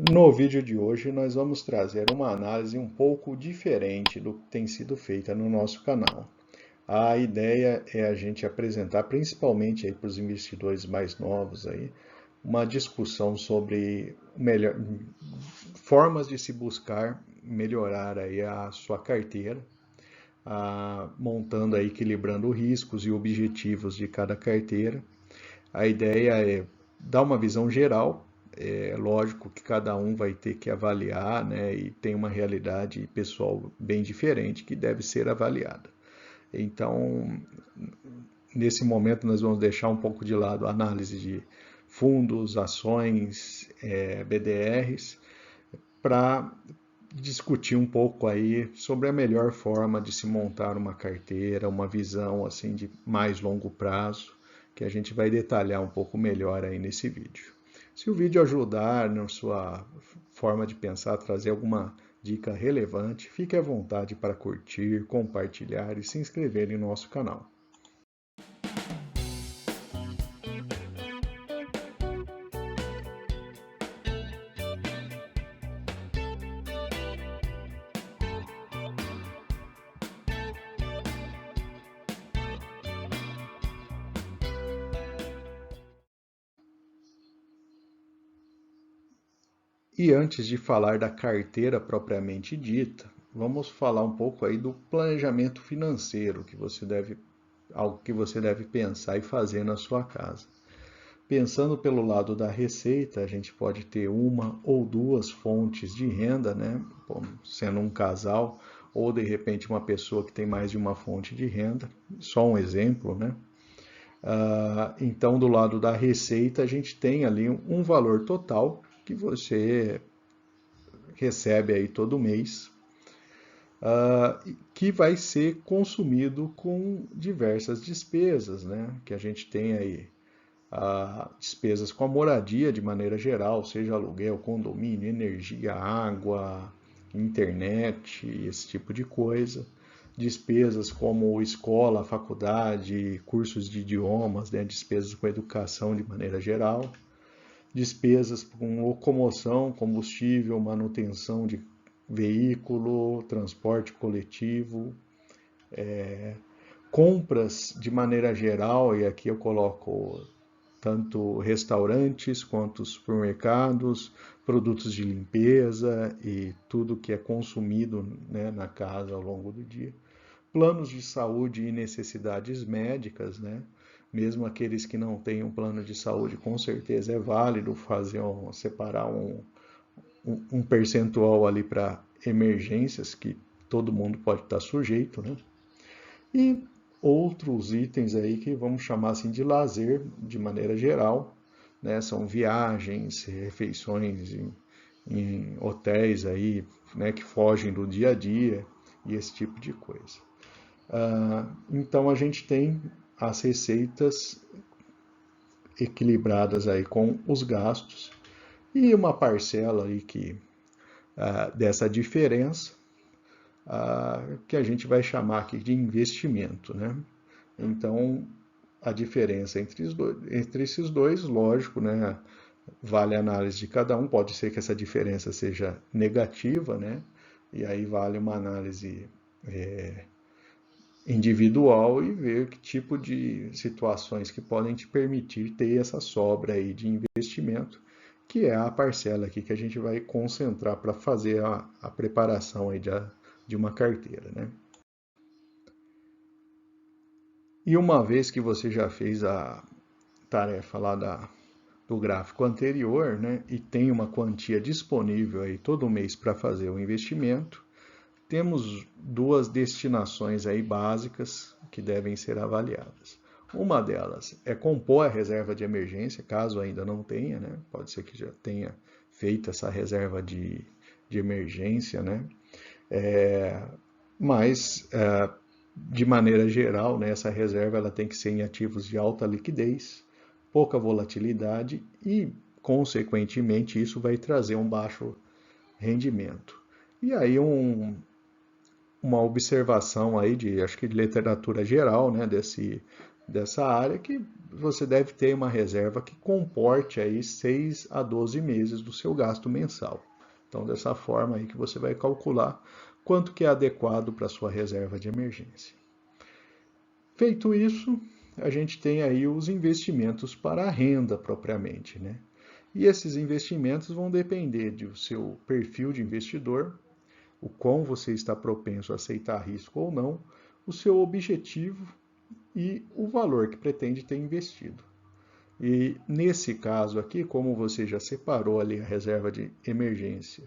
No vídeo de hoje nós vamos trazer uma análise um pouco diferente do que tem sido feita no nosso canal. A ideia é a gente apresentar, principalmente aí para os investidores mais novos aí, uma discussão sobre formas de se buscar melhorar aí a sua carteira, montando aí, equilibrando riscos e objetivos de cada carteira. A ideia é dar uma visão geral. É lógico que cada um vai ter que avaliar, né, e tem uma realidade pessoal bem diferente que deve ser avaliada. Então, nesse momento, nós vamos deixar um pouco de lado a análise de fundos, ações, BDRs, para discutir um pouco aí sobre a melhor forma de se montar uma carteira, uma visão assim de mais longo prazo, que a gente vai detalhar um pouco melhor aí nesse vídeo. Se o vídeo ajudar na sua forma de pensar, trazer alguma dica relevante, fique à vontade para curtir, compartilhar e se inscrever em nosso canal. E antes de falar da carteira propriamente dita, vamos falar um pouco aí do planejamento financeiro algo que você deve pensar e fazer na sua casa. Pensando pelo lado da receita, a gente pode ter uma ou duas fontes de renda, né? Bom, sendo um casal ou de repente uma pessoa que tem mais de uma fonte de renda, só um exemplo, né? Então, do lado da receita, a gente tem ali um valor total que você recebe aí todo mês, que vai ser consumido com diversas despesas, né? Que a gente tem aí despesas com a moradia de maneira geral, seja aluguel, condomínio, energia, água, internet, esse tipo de coisa. Despesas como escola, faculdade, cursos de idiomas, né? Despesas com educação de maneira geral. Despesas com locomoção, combustível, manutenção de veículo, transporte coletivo, compras de maneira geral, e aqui eu coloco tanto restaurantes quanto supermercados, produtos de limpeza e tudo que é consumido, né, na casa ao longo do dia. Planos de saúde e necessidades médicas, né? Mesmo aqueles que não têm um plano de saúde, com certeza é válido separar um percentual ali para emergências que todo mundo pode estar sujeito, né? E outros itens aí que vamos chamar assim de lazer de maneira geral, né? São viagens, refeições em hotéis aí, né, que fogem do dia a dia e esse tipo de coisa. Então a gente tem as receitas equilibradas aí com os gastos e uma parcela aí dessa diferença que a gente vai chamar aqui de investimento, né? Então, a diferença entre esses dois, lógico, né? Vale a análise de cada um. Pode ser que essa diferença seja negativa, né? E aí vale uma análise individual e ver que tipo de situações que podem te permitir ter essa sobra aí de investimento, que é a parcela aqui que a gente vai concentrar para fazer a preparação aí de uma carteira, né? E uma vez que você já fez a tarefa lá do gráfico anterior, né, e tem uma quantia disponível aí todo mês para fazer o investimento, temos duas destinações aí básicas que devem ser avaliadas. Uma delas é compor a reserva de emergência, caso ainda não tenha, né? Pode ser que já tenha feito essa reserva de emergência, né? Mas, de maneira geral, né, essa reserva ela tem que ser em ativos de alta liquidez, pouca volatilidade e, consequentemente, isso vai trazer um baixo rendimento. E aí uma observação aí acho que de literatura geral, né, dessa área, que você deve ter uma reserva que comporte aí 6 a 12 meses do seu gasto mensal. Então, dessa forma aí que você vai calcular quanto que é adequado para a sua reserva de emergência. Feito isso, a gente tem aí os investimentos para a renda propriamente, né? E esses investimentos vão depender do seu perfil de investidor, o quão você está propenso a aceitar risco ou não, o seu objetivo e o valor que pretende ter investido. E nesse caso aqui, como você já separou ali a reserva de emergência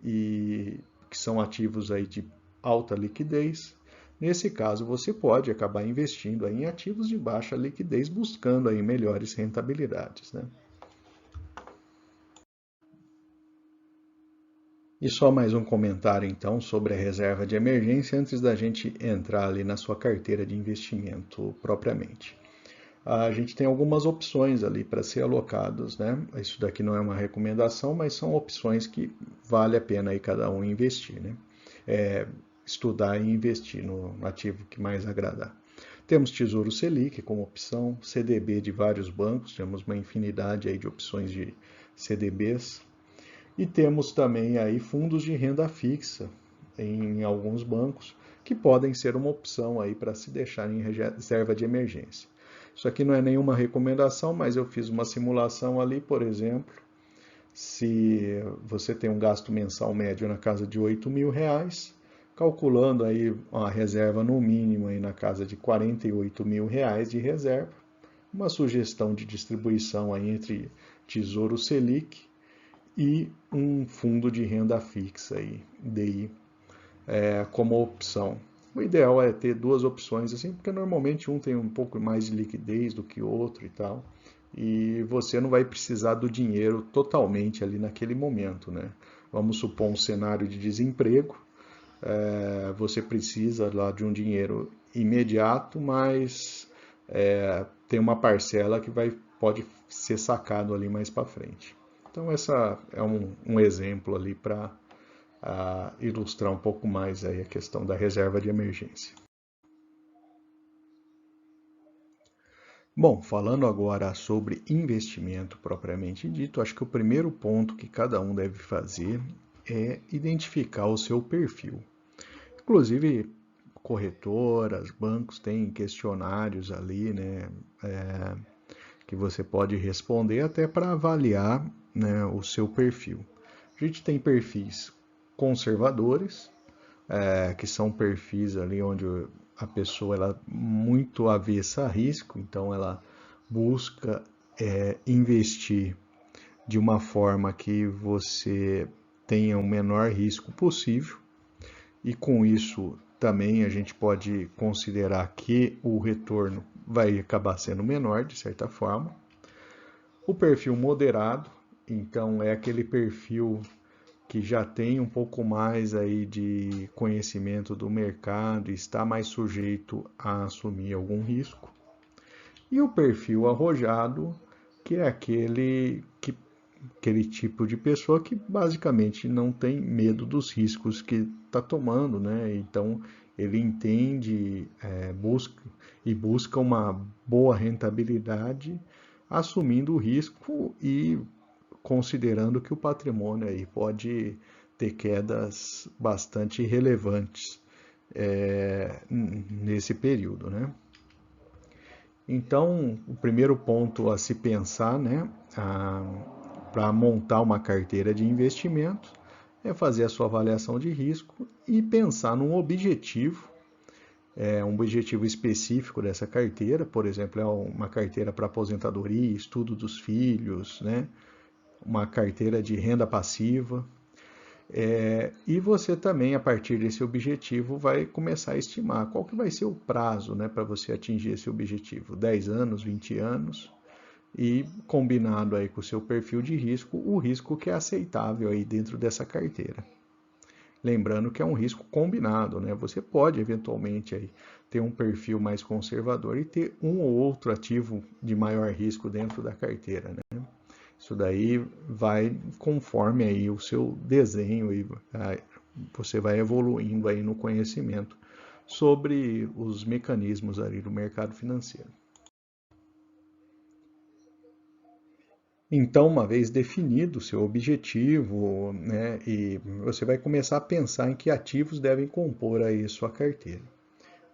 e que são ativos aí de alta liquidez, nesse caso você pode acabar investindo aí em ativos de baixa liquidez, buscando aí melhores rentabilidades, né? E só mais um comentário então sobre a reserva de emergência antes da gente entrar ali na sua carteira de investimento propriamente. A gente tem algumas opções ali para ser alocados, né? Isso daqui não é uma recomendação, mas são opções que vale a pena aí cada um investir, né? Estudar e investir no ativo que mais agradar. Temos Tesouro Selic como opção, CDB de vários bancos, temos uma infinidade aí de opções de CDBs. E temos também aí fundos de renda fixa em alguns bancos, que podem ser uma opção aí para se deixar em reserva de emergência. Isso aqui não é nenhuma recomendação, mas eu fiz uma simulação ali, por exemplo, se você tem um gasto mensal médio na casa de R$ 8.000, calculando aí uma reserva no mínimo aí na casa de R$ 48.000 de reserva, uma sugestão de distribuição aí entre Tesouro Selic e um fundo de renda fixa aí, DI, como opção. O ideal é ter duas opções assim, porque normalmente um tem um pouco mais de liquidez do que o outro e tal, e você não vai precisar do dinheiro totalmente ali naquele momento, né? Vamos supor um cenário de desemprego, você precisa lá de um dinheiro imediato, mas tem uma parcela que pode ser sacado ali mais para frente. Então, essa é um exemplo ali para ilustrar um pouco mais aí a questão da reserva de emergência. Bom, falando agora sobre investimento propriamente dito, acho que o primeiro ponto que cada um deve fazer é identificar o seu perfil. Inclusive, corretoras, bancos têm questionários ali, né, que você pode responder até para avaliar, né, o seu perfil. A gente tem perfis conservadores, que são perfis ali onde a pessoa ela é muito avessa a risco, então ela busca investir de uma forma que você tenha o menor risco possível, e com isso também a gente pode considerar que o retorno vai acabar sendo menor, de certa forma. O perfil moderado, então é aquele perfil que já tem um pouco mais aí de conhecimento do mercado e está mais sujeito a assumir algum risco. E o perfil arrojado, que é aquele tipo de pessoa que basicamente não tem medo dos riscos que está tomando, né? Então ele entende, busca uma boa rentabilidade, assumindo o risco e considerando que o patrimônio aí pode ter quedas bastante relevantes nesse período, né? Então, o primeiro ponto a se pensar, né, para montar uma carteira de investimento é fazer a sua avaliação de risco e pensar num objetivo, um objetivo específico dessa carteira, por exemplo, é uma carteira para aposentadoria, estudo dos filhos, né, uma carteira de renda passiva. E você também, a partir desse objetivo, vai começar a estimar qual que vai ser o prazo, né, para você atingir esse objetivo, 10 anos, 20 anos, e combinado aí com o seu perfil de risco, o risco que é aceitável aí dentro dessa carteira. Lembrando que é um risco combinado, né? Você pode eventualmente aí ter um perfil mais conservador e ter um ou outro ativo de maior risco dentro da carteira, né? Isso daí vai conforme aí o seu desenho e você vai evoluindo aí no conhecimento sobre os mecanismos ali do mercado financeiro. Então, uma vez definido o seu objetivo, né, e você vai começar a pensar em que ativos devem compor aí sua carteira.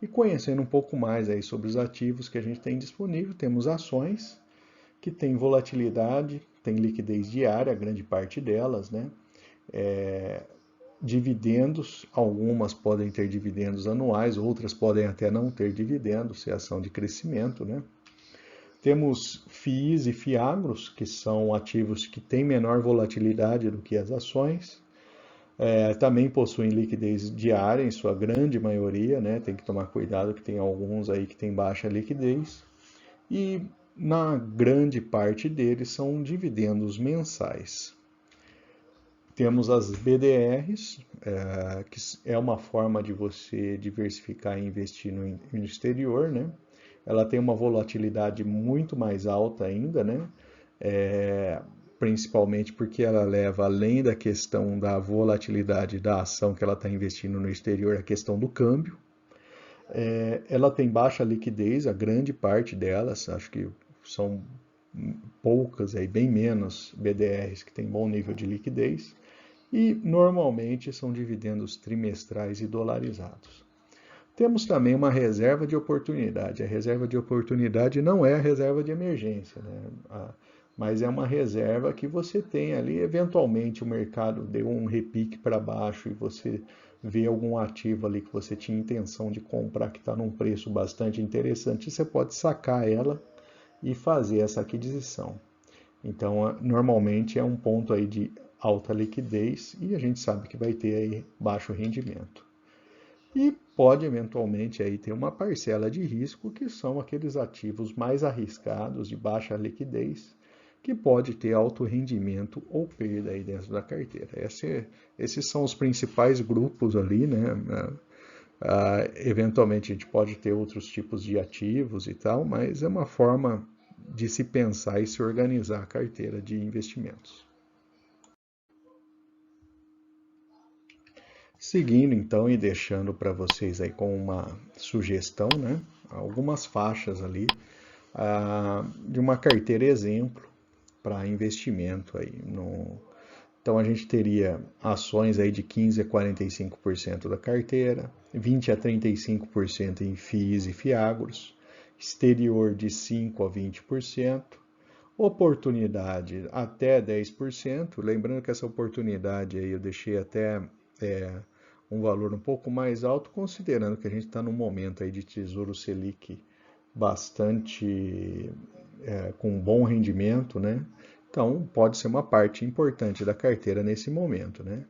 E conhecendo um pouco mais aí sobre os ativos que a gente tem disponível, temos ações que têm volatilidade, tem liquidez diária, a grande parte delas, né? Dividendos, algumas podem ter dividendos anuais, outras podem até não ter dividendos, se é ação de crescimento, né? Temos FIIs e FIAGROS, que são ativos que têm menor volatilidade do que as ações. Também possuem liquidez diária, em sua grande maioria, né? Tem que tomar cuidado que tem alguns aí que têm baixa liquidez. E na grande parte deles são dividendos mensais. Temos as BDRs, que é uma forma de você diversificar e investir no exterior, né? Ela tem uma volatilidade muito mais alta ainda, né? Principalmente porque ela leva, além da questão da volatilidade da ação que ela está investindo no exterior, a questão do câmbio. Ela tem baixa liquidez, a grande parte delas, acho que são poucas, aí, bem menos BDRs que têm bom nível de liquidez. E normalmente são dividendos trimestrais e dolarizados. Temos também uma reserva de oportunidade. A reserva de oportunidade não é a reserva de emergência, né? Mas é uma reserva que você tem ali, eventualmente o mercado deu um repique para baixo e você vê algum ativo ali que você tinha intenção de comprar que está num preço bastante interessante, você pode sacar ela e fazer essa aquisição. Então, normalmente é um ponto aí de alta liquidez e a gente sabe que vai ter aí baixo rendimento. E pode eventualmente aí ter uma parcela de risco, que são aqueles ativos mais arriscados de baixa liquidez, que pode ter alto rendimento ou perda aí dentro da carteira. Esses são os principais grupos ali, né? Eventualmente a gente pode ter outros tipos de ativos e tal, mas é uma forma de se pensar e se organizar a carteira de investimentos. Seguindo então e deixando para vocês aí com uma sugestão, né? Algumas faixas ali de uma carteira exemplo para investimento aí no. Então a gente teria ações aí de 15 a 45% da carteira, 20 a 35% em FIIs e FIAGROS, exterior de 5 a 20%, oportunidade até 10%, lembrando que essa oportunidade aí eu deixei até um valor um pouco mais alto, considerando que a gente está num momento aí de Tesouro Selic bastante com bom rendimento, né? Então pode ser uma parte importante da carteira nesse momento, né?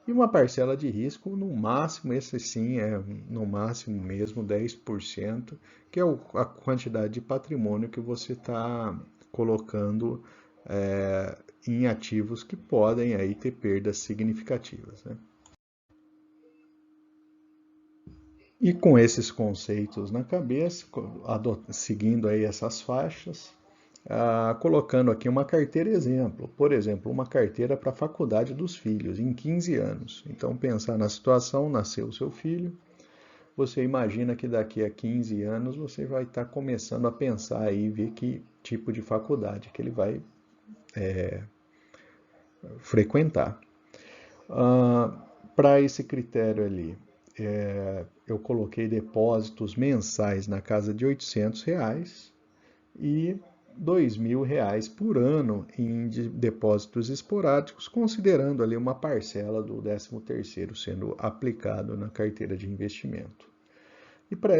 E uma parcela de risco, no máximo, esse sim é no máximo mesmo 10%, que é a quantidade de patrimônio que você está colocando em ativos que podem aí ter perdas significativas, né? E com esses conceitos na cabeça, seguindo aí essas faixas, colocando aqui uma carteira exemplo. Por exemplo, uma carteira para a faculdade dos filhos, em 15 anos. Então, pensar na situação, nasceu o seu filho, você imagina que daqui a 15 anos você vai estar começando a pensar aí, ver que tipo de faculdade que ele vai frequentar. Para esse critério ali, eu coloquei depósitos mensais na casa de R$ 800 e R$ 2.000 por ano em depósitos esporádicos, considerando ali uma parcela do 13º sendo aplicado na carteira de investimento. E para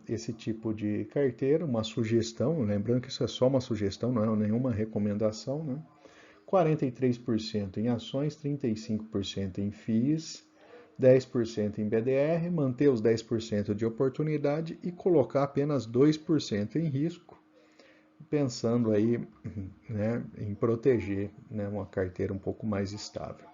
esse tipo de carteira, uma sugestão, lembrando que isso é só uma sugestão, não é nenhuma recomendação, né? 43% em ações, 35% em FIIs, 10% em BDR, manter os 10% de oportunidade e colocar apenas 2% em risco, pensando aí, né, em proteger, né, uma carteira um pouco mais estável.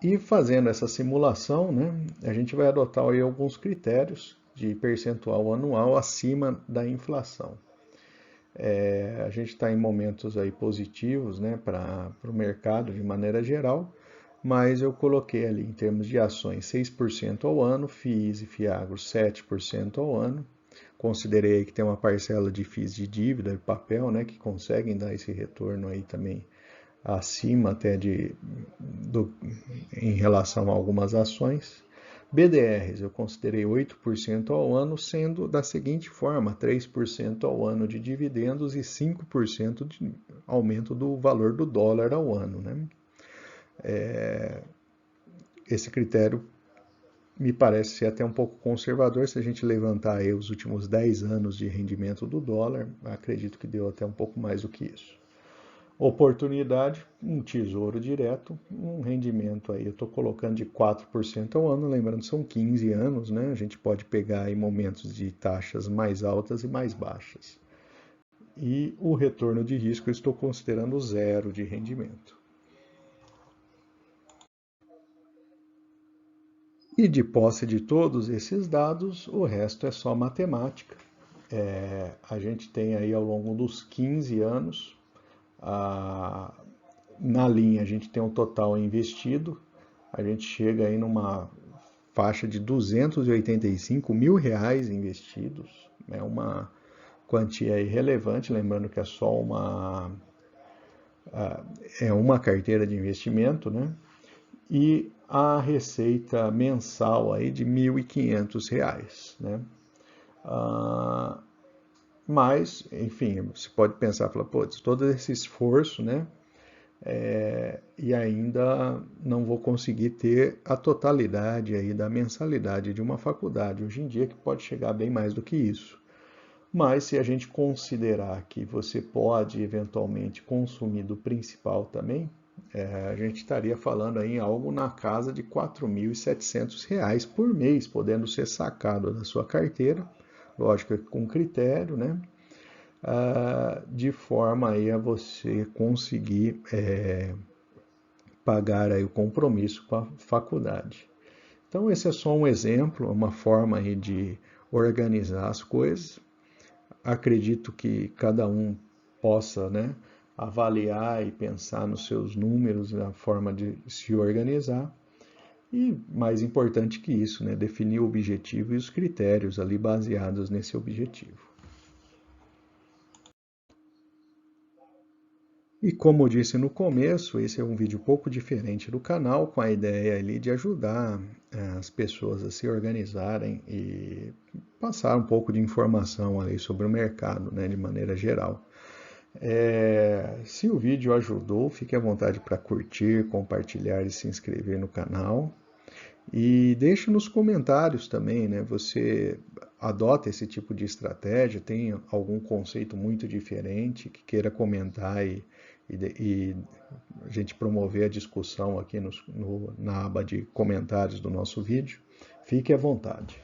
E fazendo essa simulação, né, a gente vai adotar aí alguns critérios de percentual anual acima da inflação. A gente está em momentos aí positivos, né, para o mercado de maneira geral, mas eu coloquei ali em termos de ações 6% ao ano, FIIs e FIAGROS 7% ao ano, considerei que tem uma parcela de FIIs de dívida, de papel, né, que conseguem dar esse retorno aí também acima até em relação a algumas ações. BDRs eu considerei 8% ao ano, sendo da seguinte forma: 3% ao ano de dividendos e 5% de aumento do valor do dólar ao ano, né? Esse critério me parece ser até um pouco conservador. Se a gente levantar aí os últimos 10 anos de rendimento do dólar, acredito que deu até um pouco mais do que isso. Oportunidade, um tesouro direto, um rendimento aí, eu estou colocando de 4% ao ano, lembrando são 15 anos, né? A gente pode pegar aí momentos de taxas mais altas e mais baixas. E o retorno de risco eu estou considerando zero de rendimento. E de posse de todos esses dados, o resto é só matemática. A gente tem aí ao longo dos 15 anos, na linha a gente tem um total investido, a gente chega aí numa faixa de R$285 mil investidos, é uma quantia irrelevante, lembrando que é só uma carteira de investimento, né? E a receita mensal aí de R$1.500, né? Mas, enfim, você pode pensar, falar, pô, todo esse esforço, né? E ainda não vou conseguir ter a totalidade aí da mensalidade de uma faculdade hoje em dia, que pode chegar bem mais do que isso. Mas se a gente considerar que você pode eventualmente consumir do principal também, a gente estaria falando aí em algo na casa de R$4.700 por mês, podendo ser sacado da sua carteira, lógico que com critério, né? De forma aí a você conseguir pagar aí o compromisso com a faculdade. Então esse é só um exemplo, uma forma aí de organizar as coisas. Acredito que cada um possa, né, avaliar e pensar nos seus números, na forma de se organizar. E mais importante que isso, né, definir o objetivo e os critérios ali baseados nesse objetivo. E como eu disse no começo, esse é um vídeo um pouco diferente do canal, com a ideia ali de ajudar as pessoas a se organizarem e passar um pouco de informação ali sobre o mercado, né, de maneira geral. Se o vídeo ajudou, fique à vontade para curtir, compartilhar e se inscrever no canal. E deixe nos comentários também, né? Você adota esse tipo de estratégia, tem algum conceito muito diferente que queira comentar e a gente promover a discussão aqui na aba de comentários do nosso vídeo. Fique à vontade.